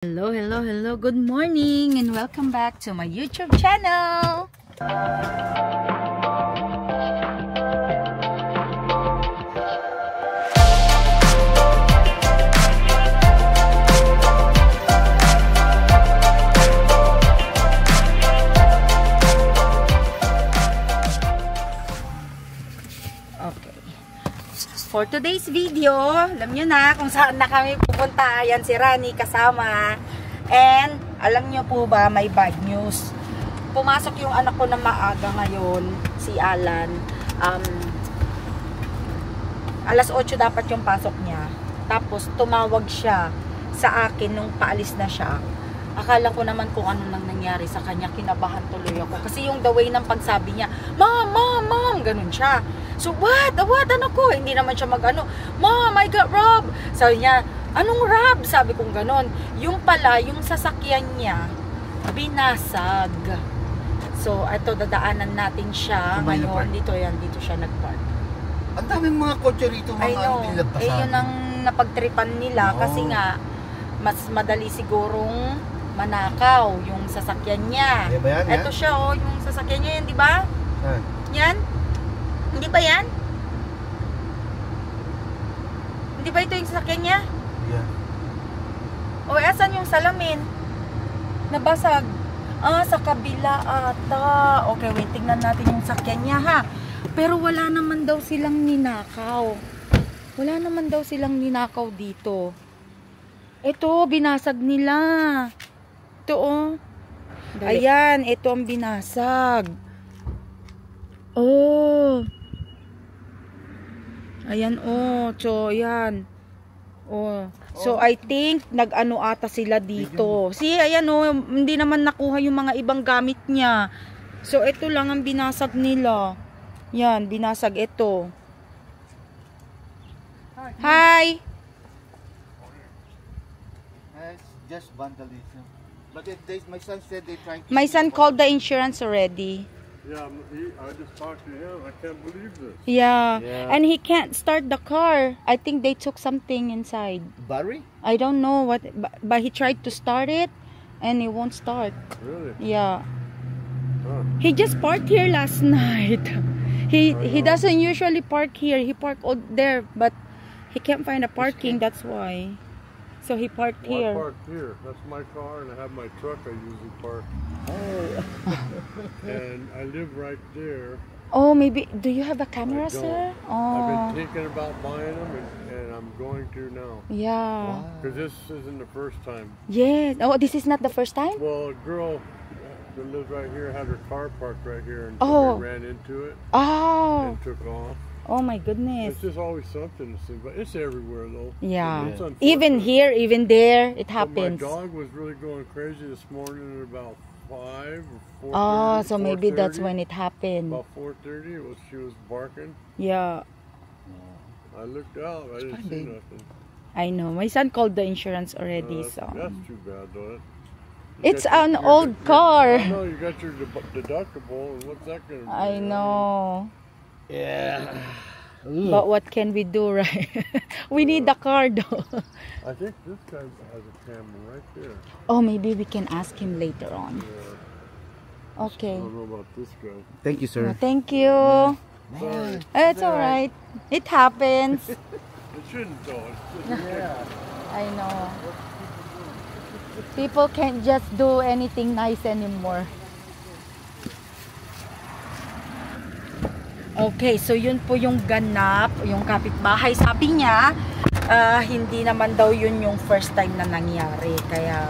Hello, hello, hello. Good morning and welcome back to my YouTube channel. Okay. For today's video, alam nyo na kung saan na kami pupunta. Ayan si Rani kasama. And alam nyo po ba, may bad news. Pumasok yung anak ko na maaga ngayon, si Alan. Alas 8 dapat yung pasok niya. Tapos tumawag siya sa akin nung paalis na siya. Akala ko naman kung ano nang nangyari sa kanya. Kinabahan tuloy ako. Kasi yung the way ng pagsabi niya, Mom, Mom, Mom, ganun siya. So, what? Ano ko? Hindi naman siya mag-ano, Mom, I got robbed. Sabi niya, anong rob? Sabi kong ganon. Yung pala, yung sasakyan niya, binasag. So, ito, dadaanan natin siya. Ngayon, dito siya nag-park. Ang daming mga kotse rito, mga nilabasan. Yun ang napagtripan nila. Kasi nga, mas madali sigurong manakaw yung sasakyan niya. Yan, ito siya, oh, yung sasakyan niya yan, di ba? Yan? Hindi ba yan? Hindi ba ito yung sasakyan niya? Yeah. O, asan yung salamin? Nabasag. Sa kabila ata. Okay, wait, tingnan natin yung sasakyan niya, ha? Pero wala naman daw silang ninakaw. Wala naman daw silang ninakaw dito. Ito, binasag nila. Ito, oh. Ayan, ito ang binasag. Oh. Ayan, oh. So, ayan. Oh. So, I think, nag-ano ata sila dito. See, ayan, oh. Hindi naman nakuha yung mga ibang gamit niya. So, ito lang ang binasag nila. Yan, binasag ito. Hi! It's just vandalism. But my son said they trying to... My son called the insurance already. Yeah, I just talked to him. I can't believe this. Yeah. And he can't start the car. I think they took something inside. Battery? I don't know what, but he tried to start it and it won't start. Really? Yeah. Huh. He just parked here last night. He doesn't usually park here. He parked out there, but he can't find a parking. That's why. So he parked here. I parked here. That's my car, and I have my truck I usually park. Oh. And I live right there. Oh, maybe. Do you have a camera, I don't. sir? Oh. I've been thinking about buying them, and I'm going to now. Yeah. Because this isn't the first time. Yes. Oh, this is not the first time? Well, a girl that lives right here had her car parked right here, and Oh. somebody ran into it Oh. and took off. Oh my goodness. It's just always something to see, but it's everywhere though. Yeah. It's unfortunate. Even here, even there, it But happens. my dog was really going crazy this morning at about 5 or 4:30. Oh, so maybe that's 4:30. when it happened. About 4:30, she was barking. Yeah. I looked out, I didn't see nothing. I know. My son called the insurance already, so. That's too bad, though. It's an old car. I know, you got your deductible, and what's that going to do? I know. Yeah. But what can we do, right? We need the car, though. I think this guy has a camera right there. Oh, maybe we can ask him later on. Yeah. Okay. I don't know about this guy. Thank you, sir. Thank you. Sorry. It's alright. It happens. It shouldn't, though. It's just I know. People can't just do anything nice anymore. Okay, so yun po yung ganap, yung kapitbahay. Sabi niya, hindi naman daw yun yung first time na nangyari. Kaya,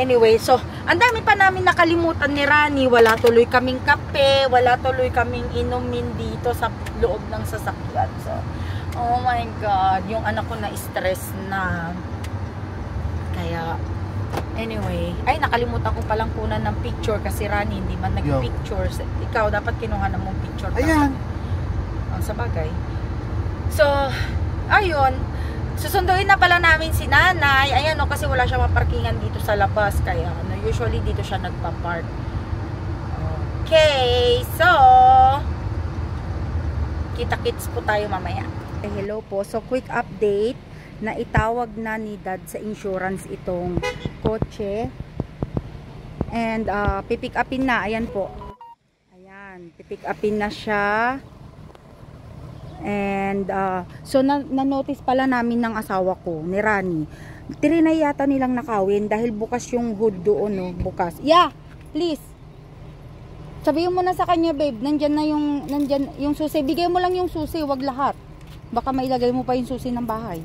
anyway, so, ang dami pa namin nakalimutan ni Rani. Wala tuloy kaming kape, wala tuloy kaming inumin dito sa loob ng sasakyan. So, oh my God, yung anak ko na stress na. Kaya, anyway, ay nakalimutan ko palang kunan ng picture kasi Rani hindi man nag-picture. Ikaw dapat kinuha na mong picture. Ayan. Sa bagay. So, ayun. Susunduin na pala namin si nanay. Ayan o, kasi wala siya maparkingan dito sa labas. Kaya, usually dito siya nagpa-park. Okay, so, kita-kits po tayo mamaya. Hello po. So, quick update na itawag na ni Dad sa insurance itong kotse. And pipick upin na. Ayan po. Ayan, pipick upin na siya. And so na-notice pala namin ng asawa ko, ni Rani. Trinay yata nilang nakawin dahil bukas yung hood doon, no? Bukas. Yeah, please. Sabihin mo na sa kanya, babe, nandyan yung susi. Bigay mo lang yung susi, wag lahat. Baka mailagay mo pa yung susi ng bahay.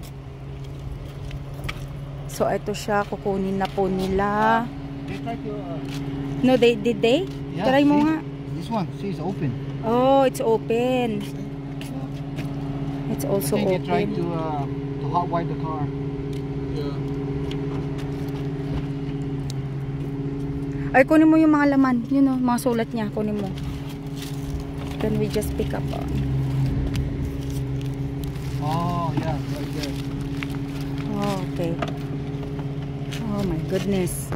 So ito siya, kukunin na po nila. They try to, No, did they? yeah, Try mo see? nga. This one, see, it's open. Oh, it's open. It's also I think they tried open. to hotwire the car. Ay, kunin mo yung mga laman. Yun o, mga sulat niya. Kunin mo. Can we just pick up on? Oh, yeah, right there. Oh, okay. Oh my goodness.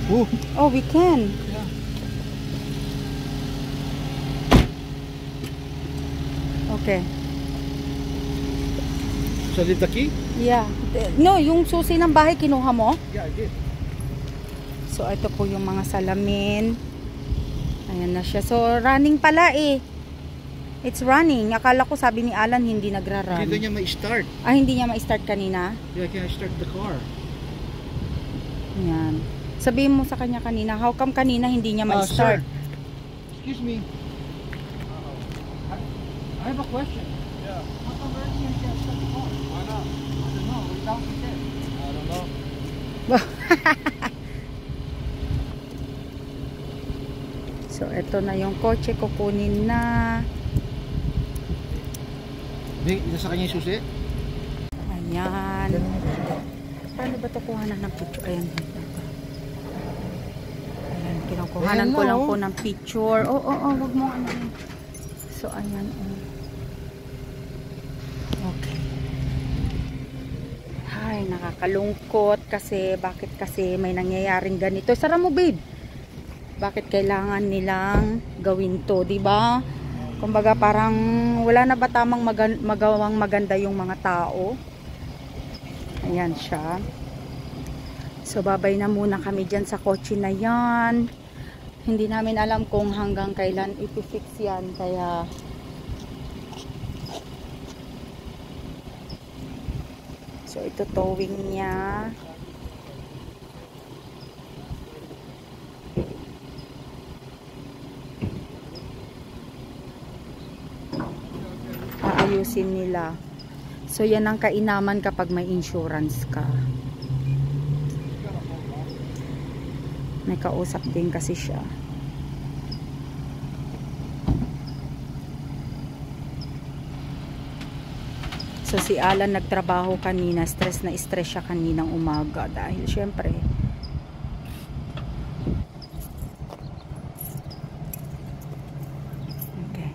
Ooh. Oh, we can. Yeah. Okay. So leave the key? Yeah. No, yung susi ng bahay kinuha mo? Yeah, I did. So, ito po yung mga salamin. Ayan na siya. So, running pala eh. It's running. Akala ko sabi ni Alan hindi nagra-run. Hindi niya ma-start. Ah, hindi niya ma-start kanina? Yeah, can I start the car? Ayan. Sabihin mo sa kanya kanina, how come kanina hindi niya ma-start? Sir. Excuse me. I have a question. Yeah. How come earlier you can't start the car? Why not? I don't know. We're down to 10. I don't know. So, ito na yung kotse. Kukunin na. Di, ito sa kanya yung susi? Ayan. Paano ba ito kuhanan ng picture? Ayan. Ayan. Kinukuhanan Ayan ko na, lang oh. po ng picture. Oh, wag mo ano. So, ayan. Okay. Ay, nakakalungkot kasi bakit kasi may nangyayaring ganito. Sara mo, babe. Bakit kailangan nilang gawin to, 'di ba? Kumbaga parang wala na ba tamang magawang maganda yung mga tao. Ayan siya. So babay na muna kami diyan sa kotse na 'yan. Hindi namin alam kung hanggang kailan ipifix 'yan kaya so ito towing niya. Aayusin nila. So yan ang kainaman kapag may insurance ka. May kausap din kasi siya. So si Alan nagtrabaho kanina, stress na stress siya kaninang umaga dahil syempre okay.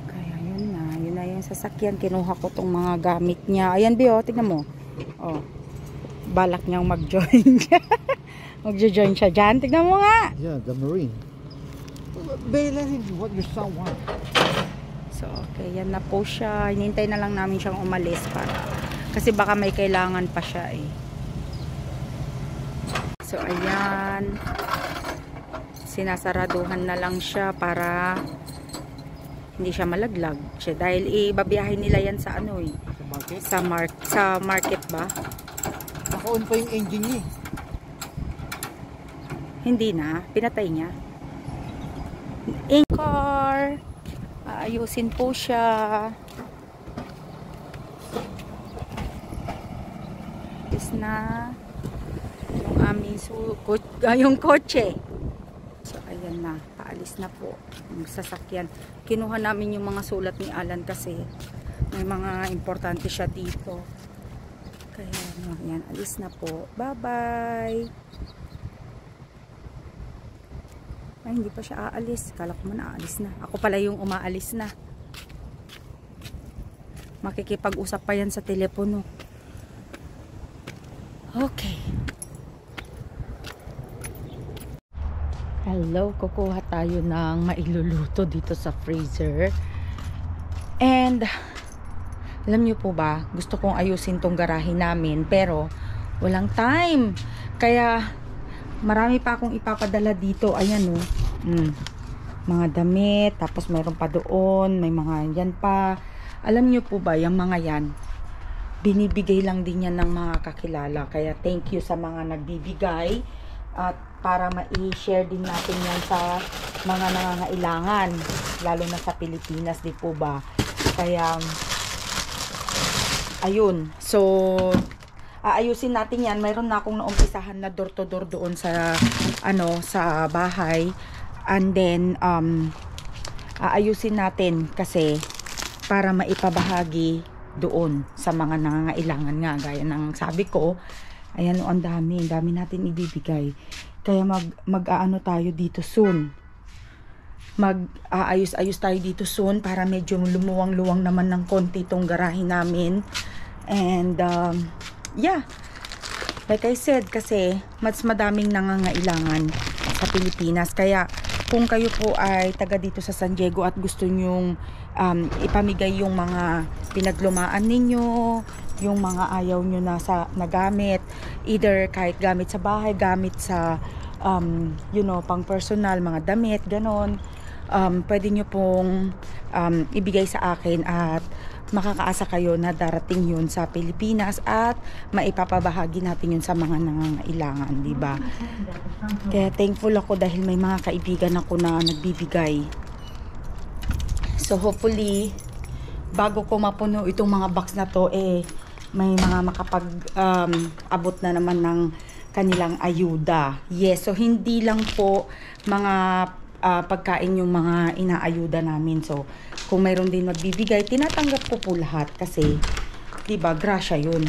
Kaya yun na yung sasakyan, kinuha ko tong mga gamit niya. Ayan Bio, tingnan mo. Oh. Balak niyang mag-join. Mag-join siya dyan. Tingnan mo nga. Yeah, the marine. Babe, let him do what your son wants. So, okay, yan na po siya. Hinintay na lang namin siyang umalis para kasi baka may kailangan pa siya eh. So, ayan. Sinasaraduhan na lang siya para hindi siya malaglag. Siya, dahil ibabiyahin nila yan sa ano eh. Sa market? Sa market ba? Naka-on pa yung engine niya. Hindi na. Pinatay niya. In car. Aayusin po siya. Is na yung aming yung kotse. So ayan na, paalis na po yung sasakyan. Kinuha namin yung mga sulat ni Alan kasi may mga importante siya dito. Kaya yan, alis na po. Bye bye. Ay, hindi pa siya aalis. Kala ko man aalis na. Ako pala yung umaalis na. Makikipag-usap pa yan sa telepono. Okay. Hello, kukuha tayo ng mailuluto dito sa freezer. And alam niyo po ba, gusto kong ayusin tong garahe namin pero walang time. Kaya marami pa akong ipapadala dito. Ayan oh. Mga damit, tapos mayroon pa doon, may mga yan pa. Alam niyo po ba, yung mga yan, binibigay lang din yan ng mga kakilala. Kaya thank you sa mga nagbibigay at para ma-share din natin yan sa mga nangangailangan, lalo na sa Pilipinas, di po ba? Kaya ayun, so aayusin natin yan. Mayroon na akong naumpisahan na door to door doon sa sa bahay, and then aayusin natin kasi para maipabahagi doon sa mga nangangailangan nga, gaya ng sabi ko. Ayan o, ang dami natin ibibigay. Kaya mag-aano tayo dito soon, mag-aayos-ayos tayo dito soon para medyo lumuwang-luwang naman ng konti itong garahe namin. And yeah, like I said, kasi mas madaming nangangailangan sa Pilipinas. Kaya kung kayo po ay taga dito sa San Diego at gusto nyong ipamigay yung mga pinaglumaan ninyo, yung mga ayaw nyo na gamit, either kahit gamit sa bahay, gamit sa pang personal, mga damit, ganon, pwede nyo pong ibigay sa akin at makakaasa kayo na darating yun sa Pilipinas at maipapabahagi natin yun sa mga nangangailangan, di ba? Kaya thankful ako dahil may mga kaibigan ako na nagbibigay. So hopefully bago ko mapuno itong mga box na to, may mga makapag-abot na naman ng kanilang ayuda. Yes, so hindi lang po mga pagkain yung mga inaayuda namin. So kung mayroon din magbibigay, tinatanggap ko po lahat kasi 'di ba, grasya 'yun.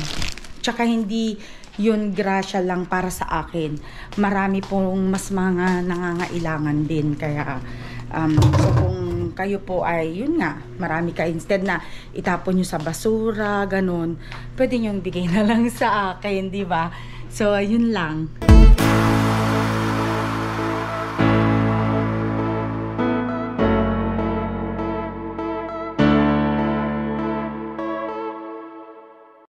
Tsaka hindi 'yun grasya lang para sa akin. Marami pong mas mga nangangailangan din. Kaya so kung kayo po ay, yun nga, marami ka, instead na itapon nyo sa basura, ganun, pwede nyo bigay na lang sa akin, di ba? So ayun lang.